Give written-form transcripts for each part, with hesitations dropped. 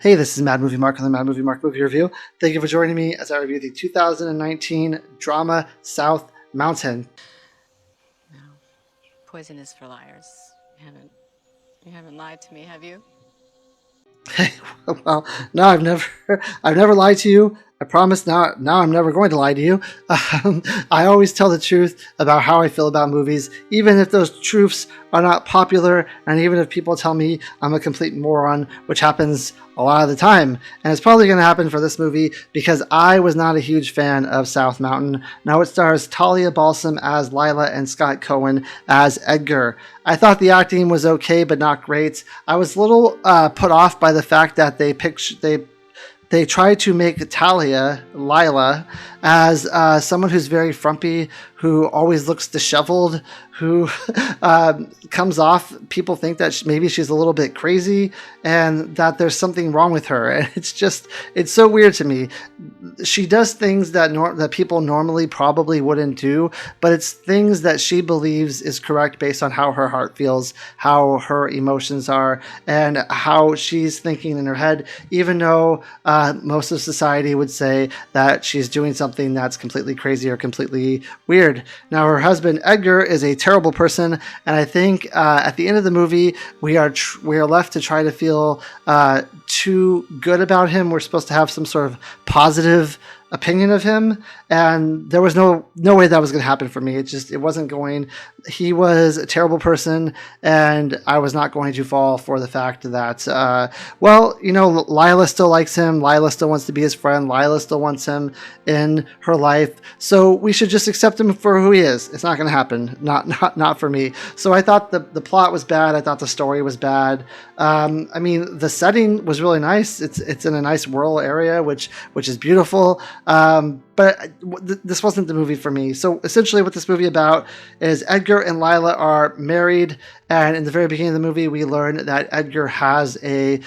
Hey, this is Mad Movie Mark on the Mad Movie Mark Movie Review. Thank you for joining me as I review the 2019 drama South Mountain. No. Poison is for liars. You haven't lied to me, have you? Hey, well, no, I've never lied to you. I promise. Now I'm never going to lie to you. I always tell the truth about how I feel about movies, even if those truths are not popular, and even if people tell me I'm a complete moron, which happens a lot of the time. And it's probably going to happen for this movie because I was not a huge fan of South Mountain. Now it stars Talia Balsam as Lila and Scott Cohen as Edgar. I thought the acting was okay, but not great. I was a little put off by the fact that they tried to make Lila, as someone who's very frumpy, who always looks disheveled, who comes off. People think that maybe she's a little bit crazy and that there's something wrong with her. And it's so weird to me. She does things that people normally probably wouldn't do, but it's things that she believes is correct based on how her heart feels, how her emotions are, and how she's thinking in her head, even though most of society would say that she's doing something that's completely crazy or completely weird. Now, her husband Edgar is a terrible person, and I think at the end of the movie we are left to try to feel too good about him. We're supposed to have some sort of positive opinion of him, and there was no way that was going to happen for me. It wasn't going. He was a terrible person, and I was not going to fall for the fact that Lila still likes him. Lila still wants to be his friend. Lila still wants him in her life, so we should just accept him for who he is. It's not going to happen. Not for me. So I thought the plot was bad. I thought the story was bad. The setting was really nice. It's in a nice rural area, which is beautiful. But this wasn't the movie for me. So essentially what this movie about is Edgar and Lila are married, and in the very beginning of the movie we learn that Edgar has a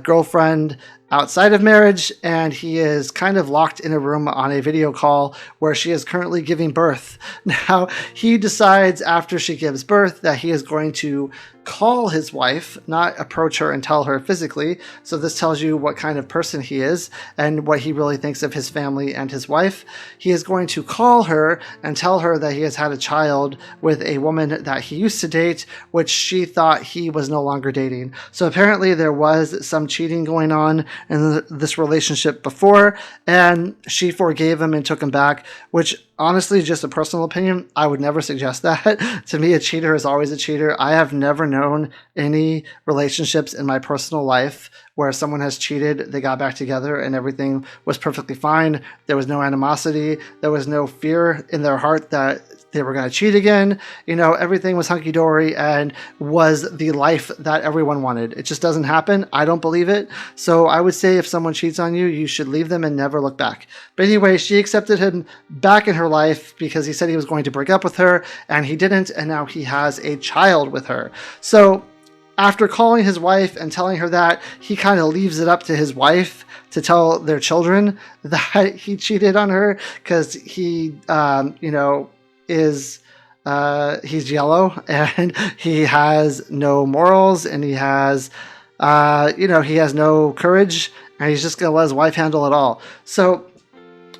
girlfriend outside of marriage, and he is kind of locked in a room on a video call where she is currently giving birth. Now, he decides after she gives birth that he is going to call his wife, not approach her and tell her physically. So this tells you what kind of person he is and what he really thinks of his family and his wife. He is going to call her and tell her that he has had a child with a woman that he used to date, which she thought he was no longer dating. So apparently there was some cheating going on in this relationship before, and she forgave him and took him back, which honestly, just a personal opinion, I would never suggest that. To me, a cheater is always a cheater. I have never known any relationships in my personal life where someone has cheated, they got back together, and everything was perfectly fine. There was no animosity. There was no fear in their heart that they were going to cheat again. Everything was hunky-dory and was the life that everyone wanted. It just doesn't happen. I don't believe it. So I would say if someone cheats on you, you should leave them and never look back. But anyway, she accepted him back in her life because he said he was going to break up with her, and he didn't, and now he has a child with her. So after calling his wife and telling her that, he kind of leaves it up to his wife to tell their children that he cheated on her because he, he's yellow and he has no morals, and he has no courage, and he's just going to let his wife handle it all. So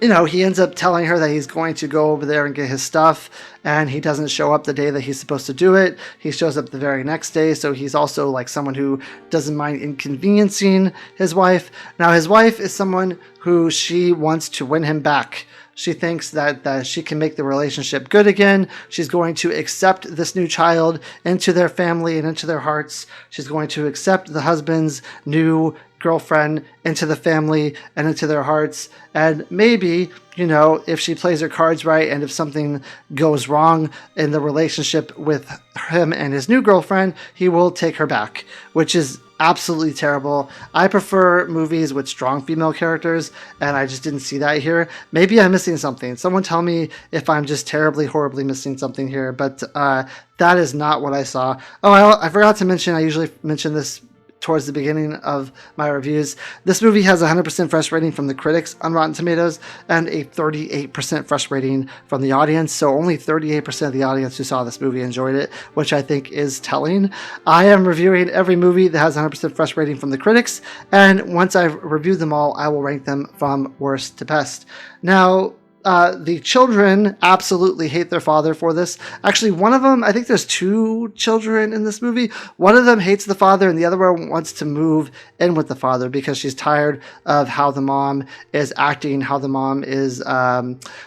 he ends up telling her that he's going to go over there and get his stuff, and he doesn't show up the day that he's supposed to do it. He shows up the very next day, so he's also like someone who doesn't mind inconveniencing his wife. Now, his wife is someone who she wants to win him back. She thinks that she can make the relationship good again. She's going to accept this new child into their family and into their hearts. She's going to accept the husband's new girlfriend into the family and into their hearts. And maybe, if she plays her cards right, and if something goes wrong in the relationship with him and his new girlfriend, he will take her back, which is absolutely terrible. I prefer movies with strong female characters, and I just didn't see that here. Maybe I'm missing something. Someone tell me if I'm just terribly, horribly missing something here, but that is not what I saw. Oh, I forgot to mention, I usually mention this towards the beginning of my reviews, this movie has a 100% fresh rating from the critics on Rotten Tomatoes and a 38% fresh rating from the audience. So only 38% of the audience who saw this movie enjoyed it, which I think is telling. I am reviewing every movie that has 100% fresh rating from the critics, and once I've reviewed them all, I will rank them from worst to best. Now, the children absolutely hate their father for this. Actually, one of them, I think there's two children in this movie. One of them hates the father, and the other one wants to move in with the father because she's tired of how the mom is acting, how the mom is,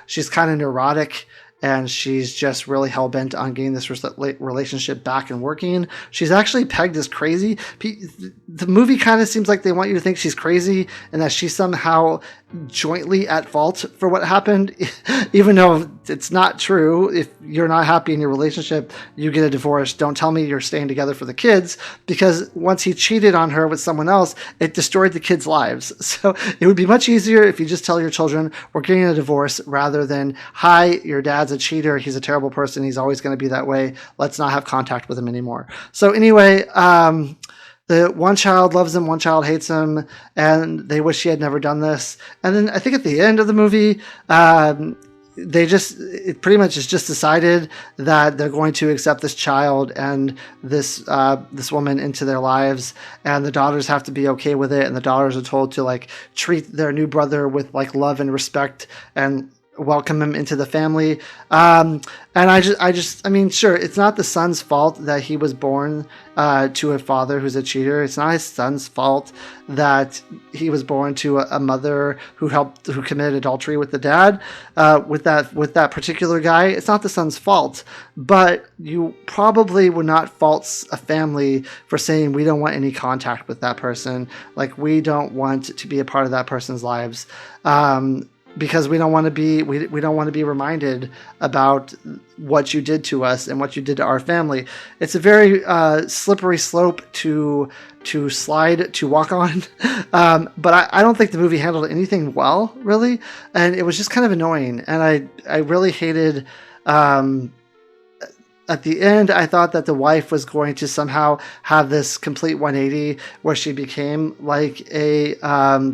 she's kind of neurotic. And she's just really hell-bent on getting this relationship back and working. She's actually pegged as crazy. The movie kind of seems like they want you to think she's crazy and that she's somehow jointly at fault for what happened, even though it's not true. If you're not happy in your relationship, you get a divorce. Don't tell me you're staying together for the kids, because once he cheated on her with someone else, it destroyed the kids' lives. So it would be much easier if you just tell your children, we're getting a divorce, rather than, hi, your dad's a cheater, he's a terrible person, he's always going to be that way, let's not have contact with him anymore. So anyway, the one child loves him, one child hates him, and they wish he had never done this. And then I think at the end of the movie, it pretty much is just decided that they're going to accept this child and this woman into their lives, and the daughters have to be okay with it, and the daughters are told to like treat their new brother with like love and respect and welcome him into the family. And I mean, sure, it's not the son's fault that he was born to a father who's a cheater. It's not his son's fault that he was born to a mother who committed adultery with the dad, with that particular guy. It's not the son's fault, but you probably would not fault a family for saying, we don't want any contact with that person. Like, we don't want to be a part of that person's lives. Because we don't want to be reminded about what you did to us and what you did to our family. It's a very slippery slope to walk on. But I don't think the movie handled anything well, really, and it was just kind of annoying. And I really hated. At the end, I thought that the wife was going to somehow have this complete 180 where she became like a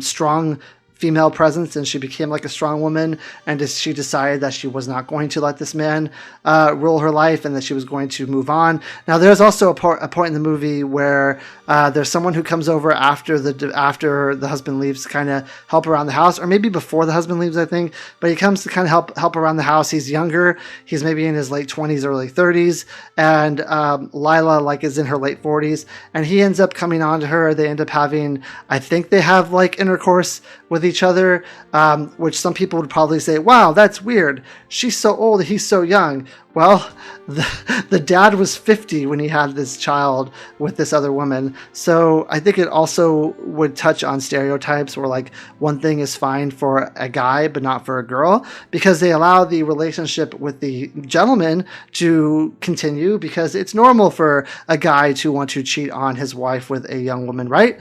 strong female presence, and she became like a strong woman, and she decided that she was not going to let this man rule her life, and that she was going to move on. Now, there's also a point in the movie where there's someone who comes over after the husband leaves to kind of help around the house, or maybe before the husband leaves, I think. But he comes to kind of help around the house. He's younger. He's maybe in his late 20s, early 30s, and Lila like is in her late 40s, and he ends up coming on to her. They end up having, I think they have like intercourse with each other, which some people would probably say, wow, that's weird. She's so old, he's so young. Well, the dad was 50 when he had this child with this other woman. So I think it also would touch on stereotypes where like one thing is fine for a guy but not for a girl, because they allow the relationship with the gentleman to continue, because it's normal for a guy to want to cheat on his wife with a young woman, right?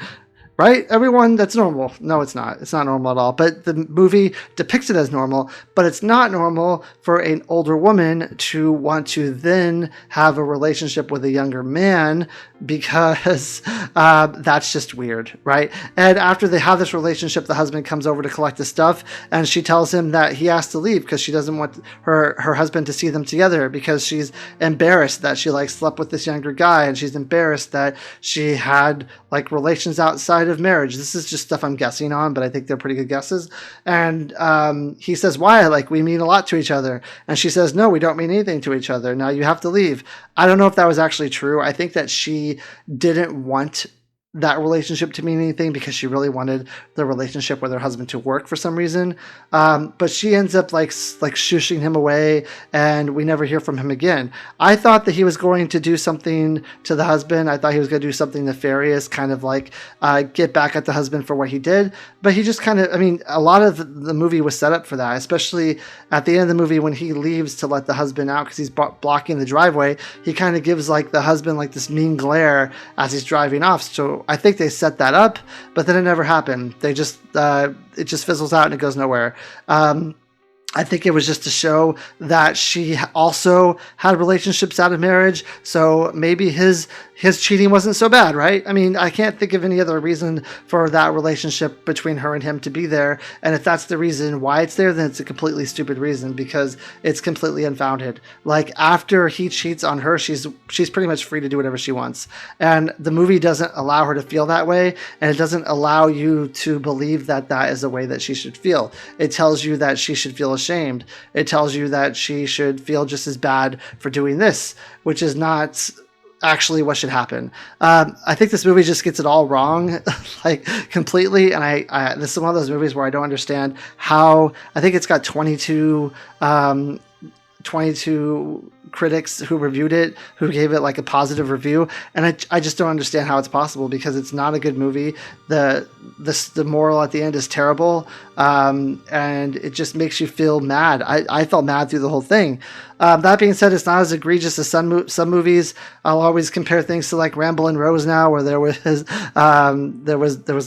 Right? Everyone, that's normal. No, it's not. It's not normal at all. But the movie depicts it as normal, but it's not normal for an older woman to want to then have a relationship with a younger man, because that's just weird, right? And after they have this relationship, the husband comes over to collect the stuff, and she tells him that he has to leave because she doesn't want her husband to see them together, because she's embarrassed that she like slept with this younger guy, and she's embarrassed that she had like relations outside of marriage. This is just stuff I'm guessing on, but I think they're pretty good guesses. And he says, why? Like, we mean a lot to each other. And she says, no, we don't mean anything to each other. Now you have to leave. I don't know if that was actually true. I think that she didn't want that relationship to mean anything, because she really wanted the relationship with her husband to work for some reason. But she ends up like shushing him away, and we never hear from him again. I thought that he was going to do something to the husband. I thought he was going to do something nefarious, kind of like get back at the husband for what he did. But he just kind of, I mean, a lot of the movie was set up for that, especially at the end of the movie when he leaves to let the husband out because he's blocking the driveway. He kind of gives like the husband like this mean glare as he's driving off. So I think they set that up, but then it never happened. They just it just fizzles out and it goes nowhere. I think it was just to show that she also had relationships out of marriage. So maybe his his cheating wasn't so bad, right? I mean, I can't think of any other reason for that relationship between her and him to be there. And if that's the reason why it's there, then it's a completely stupid reason because it's completely unfounded. Like after he cheats on her, she's pretty much free to do whatever she wants. And the movie doesn't allow her to feel that way, and it doesn't allow you to believe that that is the way that she should feel. It tells you that she should feel ashamed. It tells you that she should feel just as bad for doing this, which is not actually what should happen. I think this movie just gets it all wrong, like completely. And I this is one of those movies where I don't understand how. I think it's got 22 critics who reviewed it, who gave it like a positive review, and I just don't understand how it's possible because it's not a good movie. The moral at the end is terrible, and it just makes you feel mad. I felt mad through the whole thing. That being said, it's not as egregious as some movies. I'll always compare things to like Ramble and Rose now, where there was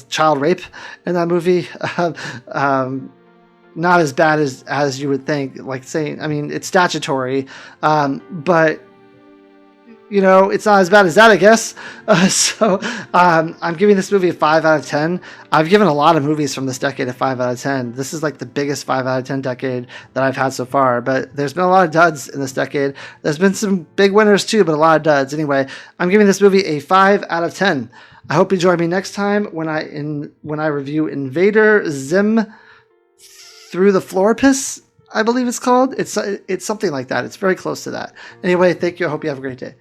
child rape in that movie. Not as bad as you would think. Like saying, I mean, it's statutory, but you know, it's not as bad as that, I guess. So I'm giving this movie a 5 out of 10. I've given a lot of movies from this decade a 5 out of 10. This is like the biggest 5 out of 10 decade that I've had so far. But there's been a lot of duds in this decade. There's been some big winners too, but a lot of duds. Anyway, I'm giving this movie a 5 out of 10. I hope you join me next time when I review Invader Zim Through the Florpus, I believe it's called. It's something like that. It's very close to that. Anyway, thank you. I hope you have a great day.